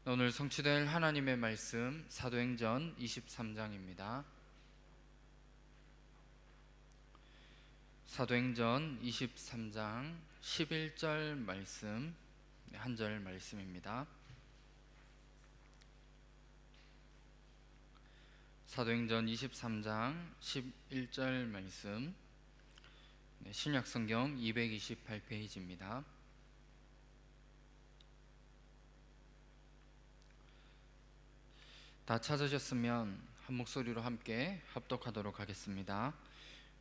오늘 성취될 하나님의 말씀 사도행전 23장입니다. 사도행전 23장 11절 말씀, 한 절 말씀입니다. 사도행전 23장 11절 말씀, 신약성경 228페이지입니다. 다 찾으셨으면 한 목소리로 함께 합독하도록 하겠습니다.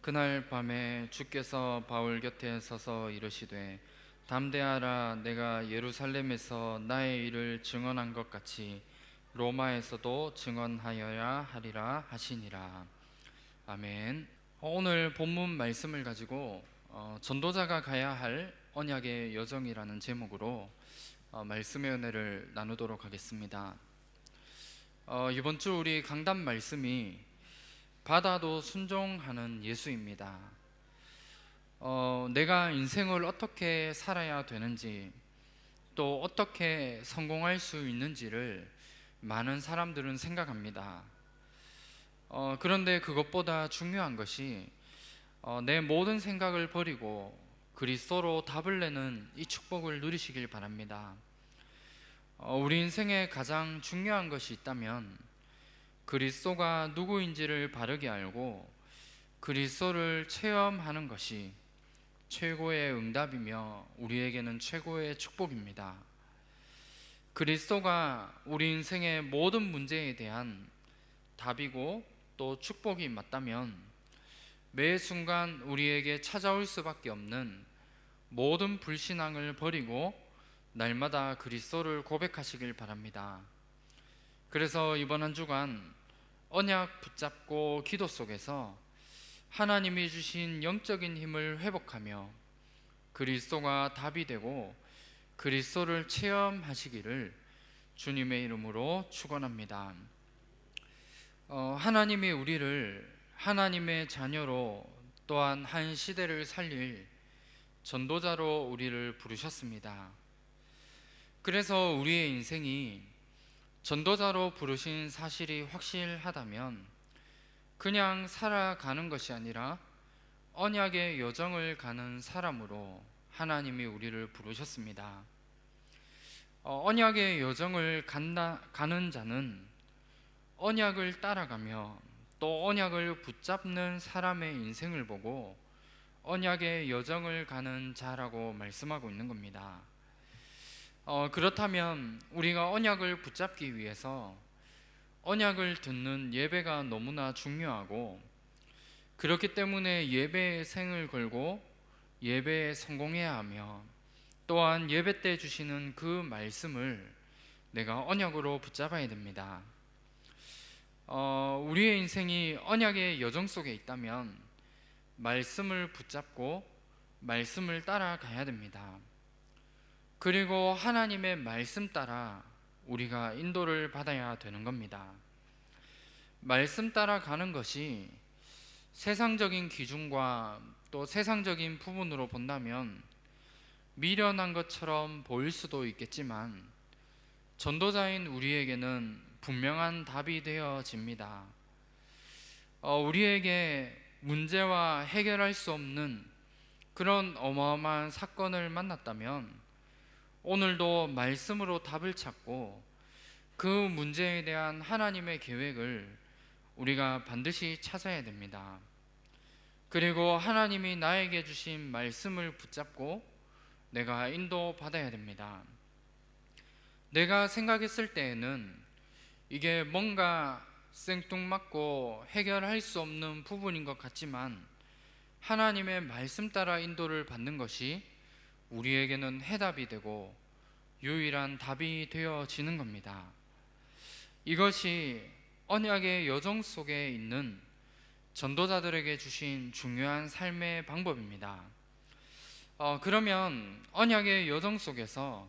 그날 밤에 주께서 바울 곁에 서서 이르시되 담대하라, 내가 예루살렘에서 나의 일을 증언한 것 같이 로마에서도 증언하여야 하리라 하시니라. 아멘. 오늘 본문 말씀을 가지고 전도자가 가야 할 언약의 여정이라는 제목으로 말씀의 은혜를 나누도록 하겠습니다. 이번 주 우리 강단 말씀이 받아도 순종하는 예수입니다. 내가 인생을 어떻게 살아야 되는지, 또 어떻게 성공할 수 있는지를 많은 사람들은 생각합니다. 그런데 그것보다 중요한 것이 내 모든 생각을 버리고 그리스도로 답을 내는 이 축복을 누리시길 바랍니다. 우리 인생에 가장 중요한 것이 있다면 그리스도가 누구인지를 바르게 알고 그리스도를 체험하는 것이 최고의 응답이며 우리에게는 최고의 축복입니다. 그리스도가 우리 인생의 모든 문제에 대한 답이고 또 축복이 맞다면 매 순간 우리에게 찾아올 수밖에 없는 모든 불신앙을 버리고 날마다 그리스도를 고백하시길 바랍니다. 그래서 이번 한 주간 언약 붙잡고 기도 속에서 하나님이 주신 영적인 힘을 회복하며 그리스도가 답이 되고 그리스도를 체험하시기를 주님의 이름으로 축원합니다. 하나님이 우리를 하나님의 자녀로 또한 한 시대를 살릴 전도자로 우리를 부르셨습니다. 그래서 우리의 인생이 전도자로 부르신 사실이 확실하다면 그냥 살아가는 것이 아니라 언약의 여정을 가는 사람으로 하나님이 우리를 부르셨습니다. 언약의 여정을 가는 자는 언약을 따라가며 또 언약을 붙잡는 사람의 인생을 보고 언약의 여정을 가는 자라고 말씀하고 있는 겁니다. 그렇다면 우리가 언약을 붙잡기 위해서 언약을 듣는 예배가 너무나 중요하고, 그렇기 때문에 예배에 생을 걸고 예배에 성공해야 하며, 또한 예배 때 주시는 그 말씀을 내가 언약으로 붙잡아야 됩니다. 우리의 인생이 언약의 여정 속에 있다면 말씀을 붙잡고 말씀을 따라가야 됩니다. 그리고 하나님의 말씀 따라 우리가 인도를 받아야 되는 겁니다. 말씀 따라 가는 것이 세상적인 기준과 또 세상적인 부분으로 본다면 미련한 것처럼 보일 수도 있겠지만 전도자인 우리에게는 분명한 답이 되어집니다. 우리에게 문제와 해결할 수 없는 그런 어마어마한 사건을 만났다면 오늘도 말씀으로 답을 찾고 그 문제에 대한 하나님의 계획을 우리가 반드시 찾아야 됩니다. 그리고 하나님이 나에게 주신 말씀을 붙잡고 내가 인도받아야 됩니다. 내가 생각했을 때에는 이게 뭔가 생뚱맞고 해결할 수 없는 부분인 것 같지만 하나님의 말씀 따라 인도를 받는 것이 우리에게는 해답이 되고 유일한 답이 되어지는 겁니다. 이것이 언약의 여정 속에 있는 전도자들에게 주신 중요한 삶의 방법입니다. 그러면 언약의 여정 속에서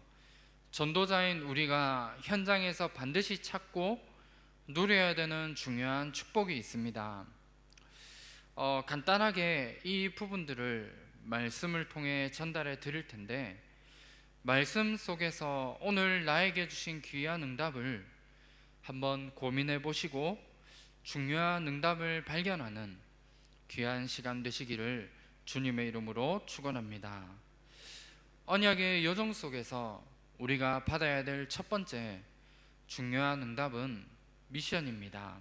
전도자인 우리가 현장에서 반드시 찾고 누려야 되는 중요한 축복이 있습니다. 간단하게 이 부분들을 말씀을 통해 전달해 드릴 텐데, 말씀 속에서 오늘 나에게 주신 귀한 응답을 한번 고민해 보시고 중요한 응답을 발견하는 귀한 시간 되시기를 주님의 이름으로 축원합니다. 언약의 여정 속에서 우리가 받아야 될 첫 번째 중요한 응답은 미션입니다.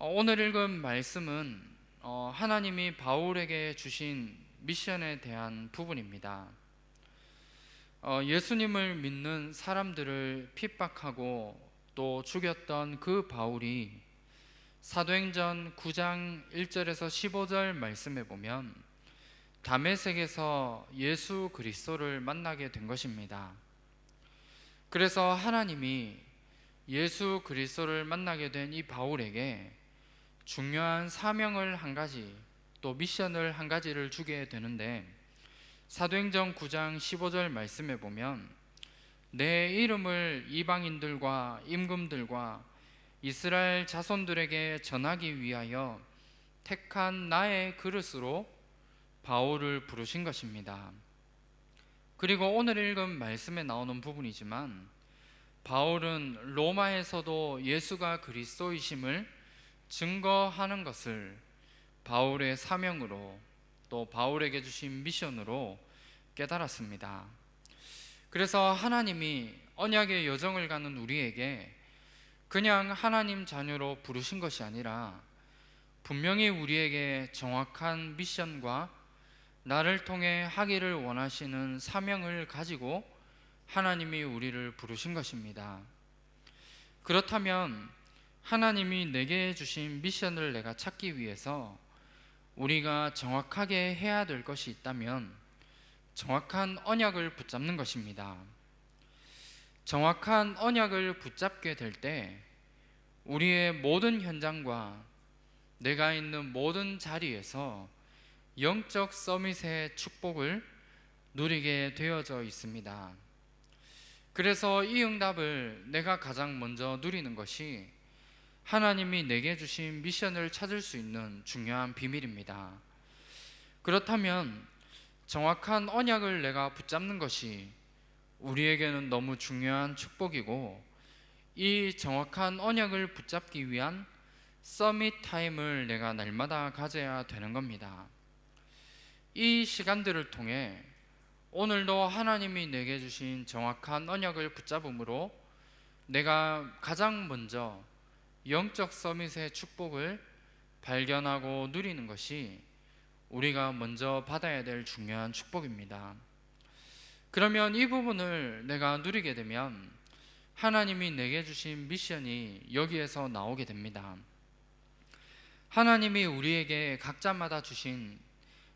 오늘 읽은 말씀은 하나님이 바울에게 주신 미션에 대한 부분입니다. 예수님을 믿는 사람들을 핍박하고 또 죽였던 그 바울이 사도행전 9장 1절에서 15절 말씀에 보면 다메섹에서 예수 그리스도를 만나게 된 것입니다. 그래서 하나님이 예수 그리스도를 만나게 된 이 바울에게 중요한 사명을 한 가지, 또 미션을 한 가지를 주게 되는데, 사도행전 9장 15절 말씀에 보면 내 이름을 이방인들과 임금들과 이스라엘 자손들에게 전하기 위하여 택한 나의 그릇으로 바울을 부르신 것입니다. 그리고 오늘 읽은 말씀에 나오는 부분이지만 바울은 로마에서도 예수가 그리스도이심을 증거하는 것을 바울의 사명으로, 또 바울에게 주신 미션으로 깨달았습니다. 그래서 하나님이 언약의 여정을 가는 우리에게 그냥 하나님 자녀로 부르신 것이 아니라 분명히 우리에게 정확한 미션과 나를 통해 하기를 원하시는 사명을 가지고 하나님이 우리를 부르신 것입니다. 그렇다면 하나님이 내게 주신 미션을 내가 찾기 위해서 우리가 정확하게 해야 될 것이 있다면 정확한 언약을 붙잡는 것입니다. 정확한 언약을 붙잡게 될 때 우리의 모든 현장과 내가 있는 모든 자리에서 영적 서밋의 축복을 누리게 되어져 있습니다. 그래서 이 응답을 내가 가장 먼저 누리는 것이 하나님이 내게 주신 미션을 찾을 수 있는 중요한 비밀입니다. 그렇다면 정확한 언약을 내가 붙잡는 것이 우리에게는 너무 중요한 축복이고, 이 정확한 언약을 붙잡기 위한 서밋 타임을 내가 날마다 가져야 되는 겁니다. 이 시간들을 통해 오늘도 하나님이 내게 주신 정확한 언약을 붙잡음으로 내가 가장 먼저 영적 서밋의 축복을 발견하고 누리는 것이 우리가 먼저 받아야 될 중요한 축복입니다. 그러면 이 부분을 내가 누리게 되면 하나님이 내게 주신 미션이 여기에서 나오게 됩니다. 하나님이 우리에게 각자마다 주신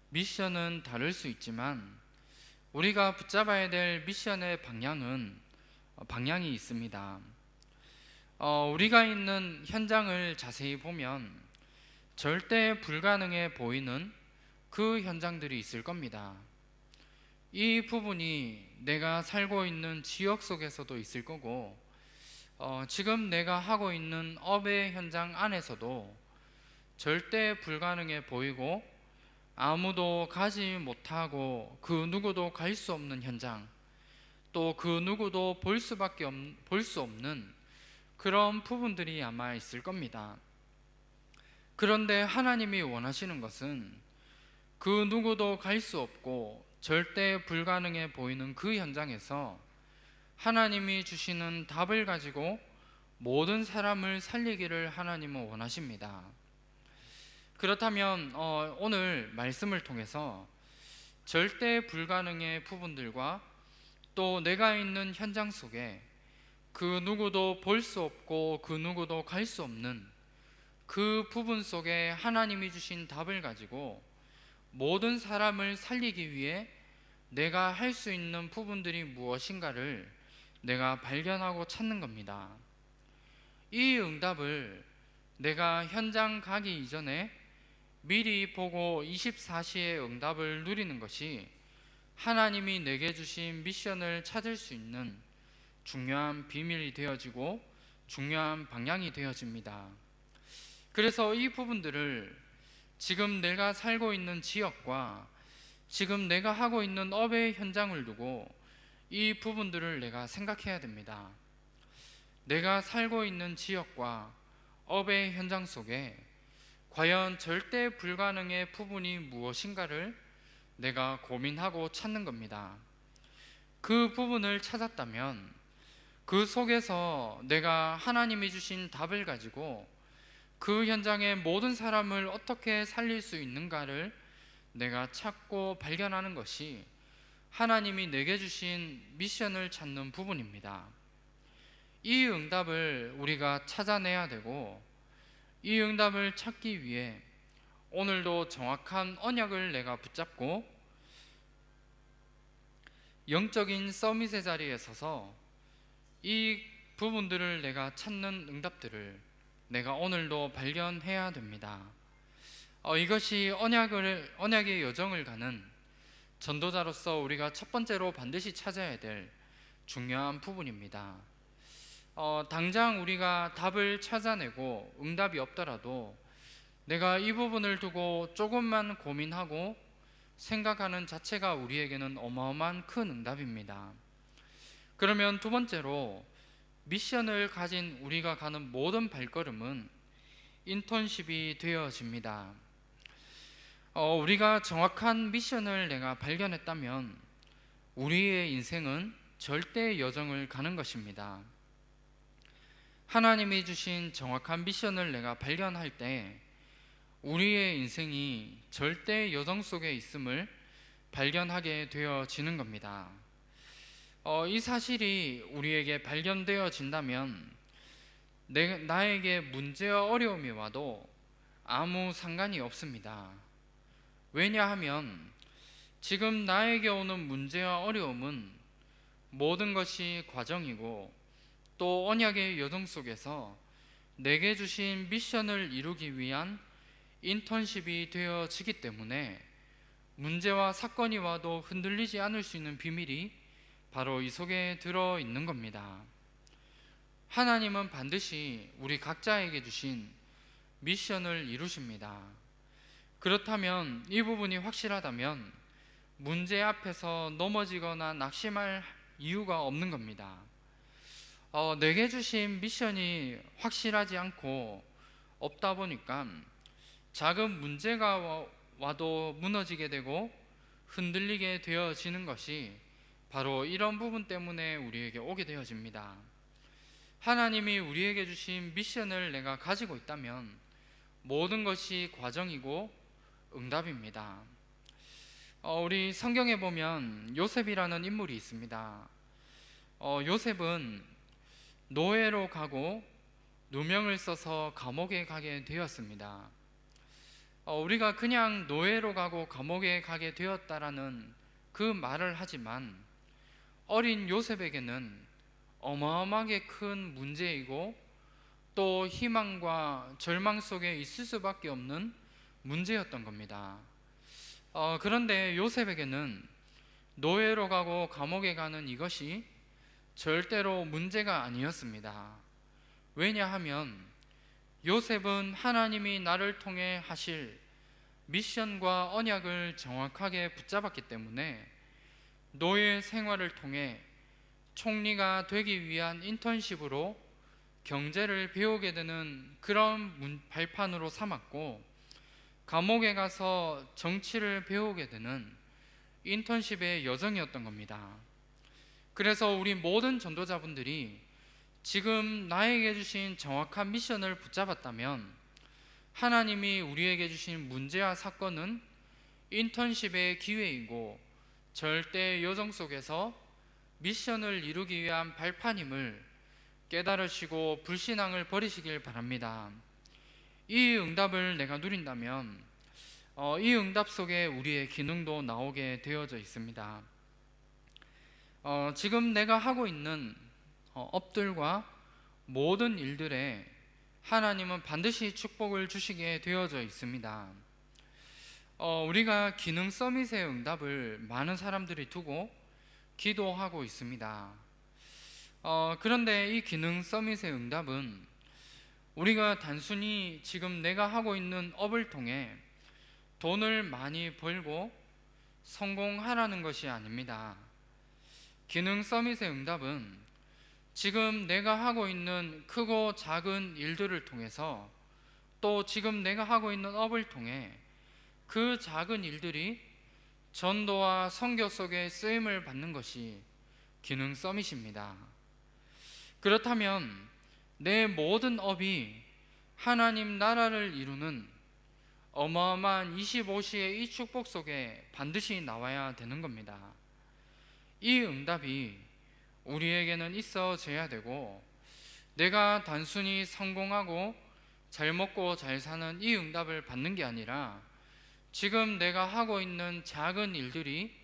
미션은 다를 수 있지만 우리가 붙잡아야 될 미션의 방향이 있습니다. 우리가 있는 현장을 자세히 보면 절대 불가능해 보이는 그 현장들이 있을 겁니다. 이 부분이 내가 살고 있는 지역 속에서도 있을 거고, 지금 내가 하고 있는 업의 현장 안에서도 절대 불가능해 보이고 아무도 가지 못하고 그 누구도 갈 수 없는 현장, 또 그 누구도 볼 수 없는 그런 부분들이 아마 있을 겁니다. 그런데 하나님이 원하시는 것은 그 누구도 갈 수 없고 절대 불가능해 보이는 그 현장에서 하나님이 주시는 답을 가지고 모든 사람을 살리기를 하나님은 원하십니다. 그렇다면 오늘 말씀을 통해서 절대 불가능의 부분들과 또 내가 있는 현장 속에 그 누구도 볼 수 없고 그 누구도 갈 수 없는 그 부분 속에 하나님이 주신 답을 가지고 모든 사람을 살리기 위해 내가 할 수 있는 부분들이 무엇인가를 내가 발견하고 찾는 겁니다. 이 응답을 내가 현장 가기 이전에 미리 보고 24시의 응답을 누리는 것이 하나님이 내게 주신 미션을 찾을 수 있는 중요한 비밀이 되어지고 중요한 방향이 되어집니다. 그래서 이 부분들을 지금 내가 살고 있는 지역과 지금 내가 하고 있는 업의 현장을 두고 이 부분들을 내가 생각해야 됩니다. 내가 살고 있는 지역과 업의 현장 속에 과연 절대 불가능의 부분이 무엇인가를 내가 고민하고 찾는 겁니다. 그 부분을 찾았다면 그 속에서 내가 하나님이 주신 답을 가지고 그 현장의 모든 사람을 어떻게 살릴 수 있는가를 내가 찾고 발견하는 것이 하나님이 내게 주신 미션을 찾는 부분입니다. 이 응답을 우리가 찾아내야 되고, 이 응답을 찾기 위해 오늘도 정확한 언약을 내가 붙잡고 영적인 서밋의 자리에 서서 이 부분들을 내가 찾는 응답들을 내가 오늘도 발견해야 됩니다. 이것이 언약의 여정을 가는 전도자로서 우리가 첫 번째로 반드시 찾아야 될 중요한 부분입니다. 당장 우리가 답을 찾아내고 응답이 없더라도 내가 이 부분을 두고 조금만 고민하고 생각하는 자체가 우리에게는 어마어마한 큰 응답입니다. 그러면 두 번째로, 미션을 가진 우리가 가는 모든 발걸음은 인턴십이 되어집니다. 우리가 정확한 미션을 내가 발견했다면 우리의 인생은 절대 여정을 가는 것입니다. 하나님이 주신 정확한 미션을 내가 발견할 때 우리의 인생이 절대 여정 속에 있음을 발견하게 되어지는 겁니다. 이 사실이 우리에게 발견되어진다면 나에게 문제와 어려움이 와도 아무 상관이 없습니다. 왜냐하면 지금 나에게 오는 문제와 어려움은 모든 것이 과정이고 또 언약의 여정 속에서 내게 주신 미션을 이루기 위한 인턴십이 되어지기 때문에 문제와 사건이 와도 흔들리지 않을 수 있는 비밀이 바로 이 속에 들어있는 겁니다. 하나님은 반드시 우리 각자에게 주신 미션을 이루십니다. 그렇다면, 이 부분이 확실하다면 문제 앞에서 넘어지거나 낙심할 이유가 없는 겁니다. 내게 주신 미션이 확실하지 않고 없다 보니까 작은 문제가 와도 무너지게 되고 흔들리게 되어지는 것이 바로 이런 부분 때문에 우리에게 오게 되어집니다. 하나님이 우리에게 주신 미션을 내가 가지고 있다면 모든 것이 과정이고 응답입니다. 우리 성경에 보면 요셉이라는 인물이 있습니다. 요셉은 노예로 가고 누명을 써서 감옥에 가게 되었습니다. 우리가 그냥 노예로 가고 감옥에 가게 되었다라는 그 말을 하지만 어린 요셉에게는 어마어마하게 큰 문제이고 또 희망과 절망 속에 있을 수밖에 없는 문제였던 겁니다. 그런데 요셉에게는 노예로 가고 감옥에 가는 이것이 절대로 문제가 아니었습니다. 왜냐하면 요셉은 하나님이 나를 통해 하실 미션과 언약을 정확하게 붙잡았기 때문에 노예 생활을 통해 총리가 되기 위한 인턴십으로 경제를 배우게 되는 그런 발판으로 삼았고, 감옥에 가서 정치를 배우게 되는 인턴십의 여정이었던 겁니다. 그래서 우리 모든 전도자분들이 지금 나에게 주신 정확한 미션을 붙잡았다면 하나님이 우리에게 주신 문제와 사건은 인턴십의 기회이고 절대 여정 속에서 미션을 이루기 위한 발판임을 깨달으시고 불신앙을 버리시길 바랍니다. 이 응답을 내가 누린다면 이 응답 속에 우리의 기능도 나오게 되어져 있습니다. 지금 내가 하고 있는 업들과 모든 일들에 하나님은 반드시 축복을 주시게 되어져 있습니다. 우리가 기능 서밋의 응답을 많은 사람들이 두고 기도하고 있습니다. 그런데 이 기능 서밋의 응답은 우리가 단순히 지금 내가 하고 있는 업을 통해 돈을 많이 벌고 성공하라는 것이 아닙니다. 기능 서밋의 응답은 지금 내가 하고 있는 크고 작은 일들을 통해서, 또 지금 내가 하고 있는 업을 통해 그 작은 일들이 전도와 선교 속에 쓰임을 받는 것이 기능 서밋입니다. 그렇다면 내 모든 업이 하나님 나라를 이루는 어마어마한 25시의 이 축복 속에 반드시 나와야 되는 겁니다. 이 응답이 우리에게는 있어져야 되고, 내가 단순히 성공하고 잘 먹고 잘 사는 이 응답을 받는 게 아니라 지금 내가 하고 있는 작은 일들이,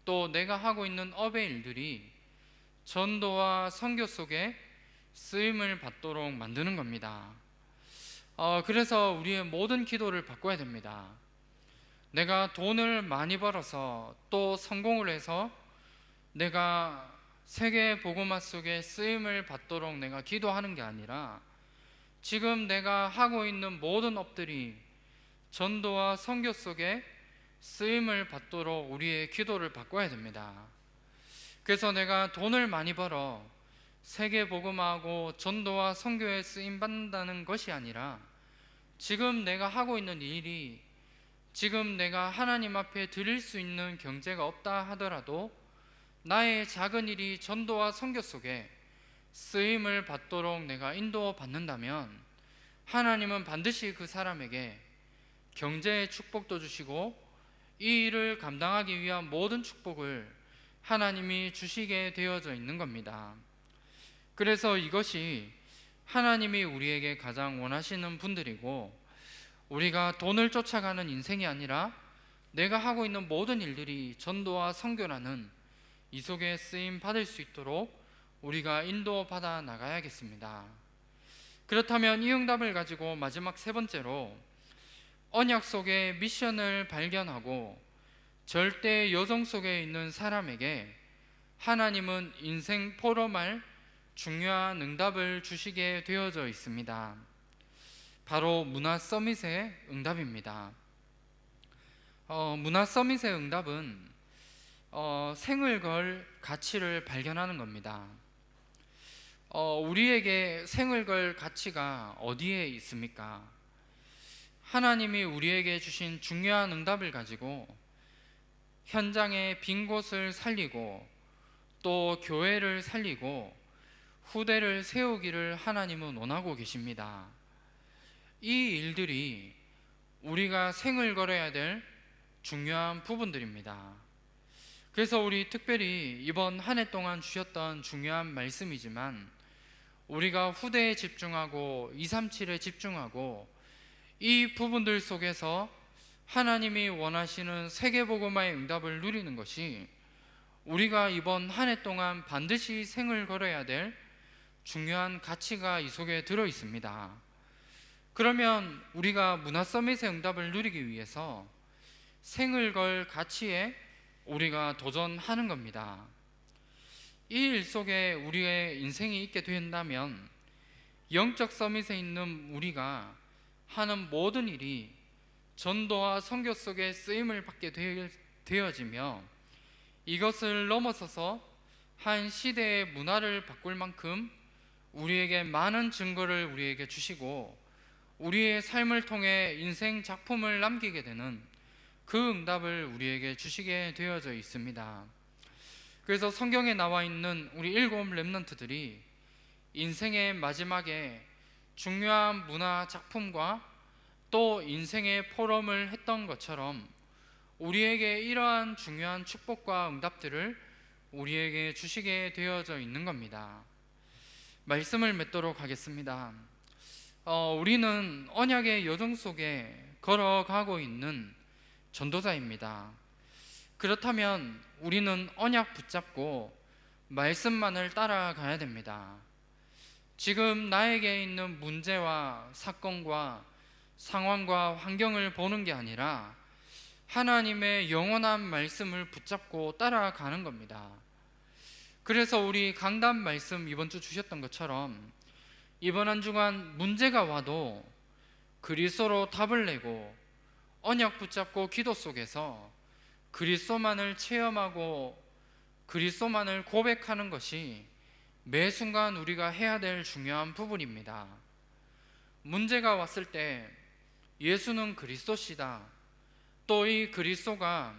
또 내가 하고 있는 업의 일들이 전도와 선교 속에 쓰임을 받도록 만드는 겁니다. 그래서 우리의 모든 기도를 바꿔야 됩니다. 내가 돈을 많이 벌어서 또 성공을 해서 내가 세계 복음화 속에 쓰임을 받도록 내가 기도하는 게 아니라 지금 내가 하고 있는 모든 업들이 전도와 선교 속에 쓰임을 받도록 우리의 기도를 바꿔야 됩니다. 그래서 내가 돈을 많이 벌어 세계 복음화하고 전도와 선교에 쓰임 받는다는 것이 아니라 지금 내가 하고 있는 일이, 지금 내가 하나님 앞에 드릴 수 있는 경제가 없다 하더라도 나의 작은 일이 전도와 선교 속에 쓰임을 받도록 내가 인도받는다면 하나님은 반드시 그 사람에게 경제의 축복도 주시고 이 일을 감당하기 위한 모든 축복을 하나님이 주시게 되어져 있는 겁니다. 그래서 이것이 하나님이 우리에게 가장 원하시는 분들이고, 우리가 돈을 쫓아가는 인생이 아니라 내가 하고 있는 모든 일들이 전도와 선교라는 이 속에 쓰임 받을 수 있도록 우리가 인도받아 나가야겠습니다. 그렇다면 이 응답을 가지고 마지막 세 번째로, 언약 속의 미션을 발견하고 절대 요정 속에 있는 사람에게 하나님은 인생 포럼할 중요한 응답을 주시게 되어져 있습니다. 바로 문화 서밋의 응답입니다. 문화 서밋의 응답은 생을 걸 가치를 발견하는 겁니다. 우리에게 생을 걸 가치가 어디에 있습니까? 하나님이 우리에게 주신 중요한 응답을 가지고 현장의 빈 곳을 살리고 또 교회를 살리고 후대를 세우기를 하나님은 원하고 계십니다. 이 일들이 우리가 생을 걸어야 될 중요한 부분들입니다. 그래서 우리 특별히 이번 한 해 동안 주셨던 중요한 말씀이지만, 우리가 후대에 집중하고 237에 집중하고 이 부분들 속에서 하나님이 원하시는 세계복음화의 응답을 누리는 것이 우리가 이번 한 해 동안 반드시 생을 걸어야 될 중요한 가치가 이 속에 들어 있습니다. 그러면 우리가 문화 서밋의 응답을 누리기 위해서 생을 걸 가치에 우리가 도전하는 겁니다. 이 일 속에 우리의 인생이 있게 된다면 영적 서밋에 있는 우리가 하는 모든 일이 전도와 선교 속에 쓰임을 받게 되어지며, 이것을 넘어서서 한 시대의 문화를 바꿀 만큼 우리에게 많은 증거를 우리에게 주시고 우리의 삶을 통해 인생 작품을 남기게 되는 그 응답을 우리에게 주시게 되어져 있습니다. 그래서 성경에 나와 있는 우리 7 렘넌트들이 인생의 마지막에 중요한 문화 작품과 또 인생의 포럼을 했던 것처럼 우리에게 이러한 중요한 축복과 응답들을 우리에게 주시게 되어져 있는 겁니다. 말씀을 맺도록 하겠습니다. 우리는 언약의 여정 속에 걸어가고 있는 전도자입니다. 그렇다면 우리는 언약 붙잡고 말씀만을 따라가야 됩니다. 지금 나에게 있는 문제와 사건과 상황과 환경을 보는 게 아니라 하나님의 영원한 말씀을 붙잡고 따라가는 겁니다. 그래서 우리 강단 말씀 이번 주 주셨던 것처럼 이번 한 주간 문제가 와도 그리스도로 답을 내고 언약 붙잡고 기도 속에서 그리스도만을 체험하고 그리스도만을 고백하는 것이 매 순간 우리가 해야 될 중요한 부분입니다. 문제가 왔을 때 예수는 그리스도시다, 또 이 그리스도가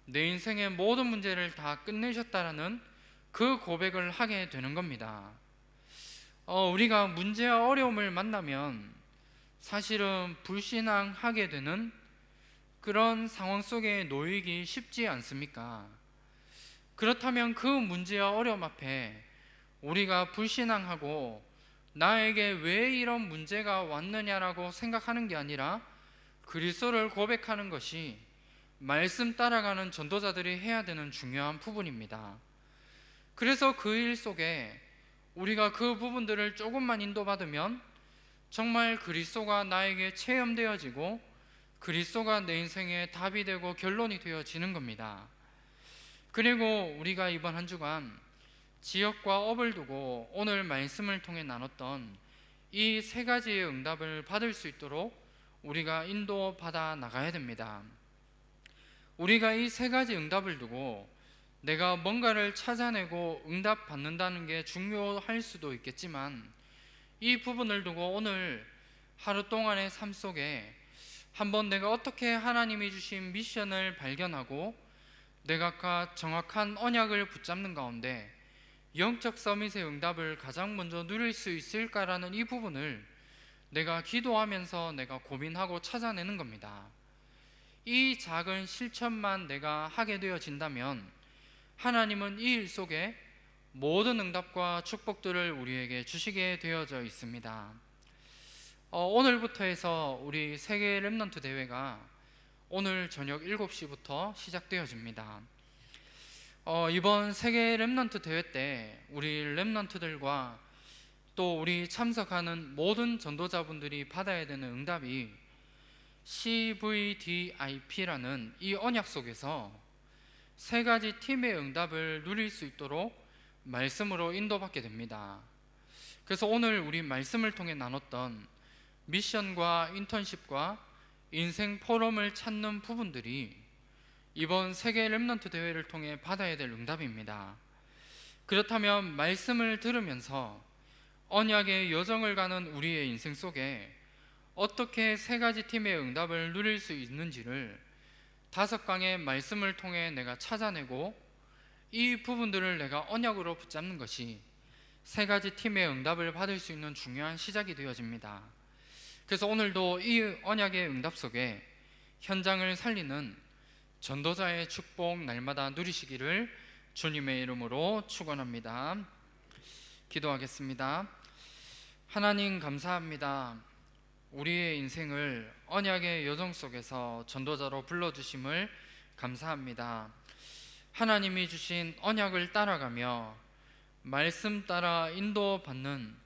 내 인생의 모든 문제를 다 끝내셨다라는 그 고백을 하게 되는 겁니다. 우리가 문제와 어려움을 만나면 사실은 불신앙하게 되는 그런 상황 속에 놓이기 쉽지 않습니까? 그렇다면 그 문제와 어려움 앞에 우리가 불신앙하고 나에게 왜 이런 문제가 왔느냐라고 생각하는 게 아니라 그리스도를 고백하는 것이 말씀 따라가는 전도자들이 해야 되는 중요한 부분입니다. 그래서 그 일 속에 우리가 그 부분들을 조금만 인도받으면 정말 그리스도가 나에게 체험되어지고 그리스도가 내 인생의 답이 되고 결론이 되어지는 겁니다. 그리고 우리가 이번 한 주간 지역과 업을 두고 오늘 말씀을 통해 나눴던 이 세 가지의 응답을 받을 수 있도록 우리가 인도받아 나가야 됩니다. 우리가 이 세 가지 응답을 두고 내가 뭔가를 찾아내고 응답 받는다는 게 중요할 수도 있겠지만, 이 부분을 두고 오늘 하루 동안의 삶 속에 한번 내가 어떻게 하나님이 주신 미션을 발견하고 내가 정확한 언약을 붙잡는 가운데 영적 서밋의 응답을 가장 먼저 누릴 수 있을까라는 이 부분을 내가 기도하면서 내가 고민하고 찾아내는 겁니다. 이 작은 실천만 내가 하게 되어진다면 하나님은 이 일 속에 모든 응답과 축복들을 우리에게 주시게 되어져 있습니다. 오늘부터 해서 우리 세계 렘넌트 대회가 오늘 저녁 7시부터 시작되어집니다. 이번 세계 렘넌트 대회 때 우리 렘넌트들과 또 우리 참석하는 모든 전도자분들이 받아야 되는 응답이 CVDIP라는 이 언약 속에서 세 가지 팀의 응답을 누릴 수 있도록 말씀으로 인도받게 됩니다. 그래서 오늘 우리 말씀을 통해 나눴던 미션과 인턴십과 인생 포럼을 찾는 부분들이 이번 세계 렘넌트 대회를 통해 받아야 될 응답입니다. 그렇다면 말씀을 들으면서 언약의 여정을 가는 우리의 인생 속에 어떻게 세 가지 팀의 응답을 누릴 수 있는지를 5강의 말씀을 통해 내가 찾아내고 이 부분들을 내가 언약으로 붙잡는 것이 세 가지 팀의 응답을 받을 수 있는 중요한 시작이 되어집니다. 그래서 오늘도 이 언약의 응답 속에 현장을 살리는 전도자의 축복 날마다 누리시기를 주님의 이름으로 축원합니다. 기도하겠습니다. 하나님 감사합니다. 우리의 인생을 언약의 여정 속에서 전도자로 불러주심을 감사합니다. 하나님이 주신 언약을 따라가며 말씀 따라 인도받는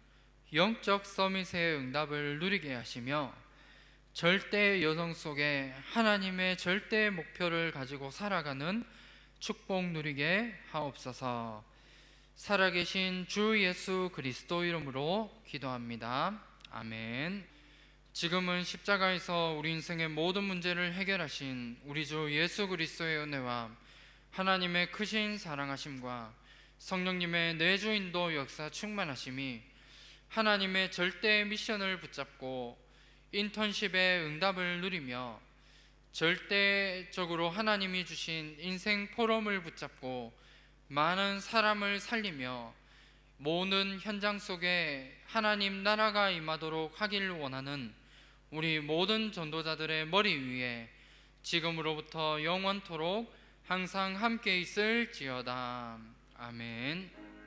영적 서밋의 응답을 누리게 하시며 절대 여정 속에 하나님의 절대 목표를 가지고 살아가는 축복 누리게 하옵소서. 살아계신 주 예수 그리스도 이름으로 기도합니다. 아멘. 지금은 십자가에서 우리 인생의 모든 문제를 해결하신 우리 주 예수 그리스도의 은혜와 하나님의 크신 사랑하심과 성령님의 내주 인도 역사 충만하심이 하나님의 절대 미션을 붙잡고 인턴십의 응답을 누리며 절대적으로 하나님이 주신 인생 포럼을 붙잡고 많은 사람을 살리며 모든 현장 속에 하나님 나라가 임하도록 하기를 원하는 우리 모든 전도자들의 머리 위에 지금으로부터 영원토록 항상 함께 있을지어다. 아멘.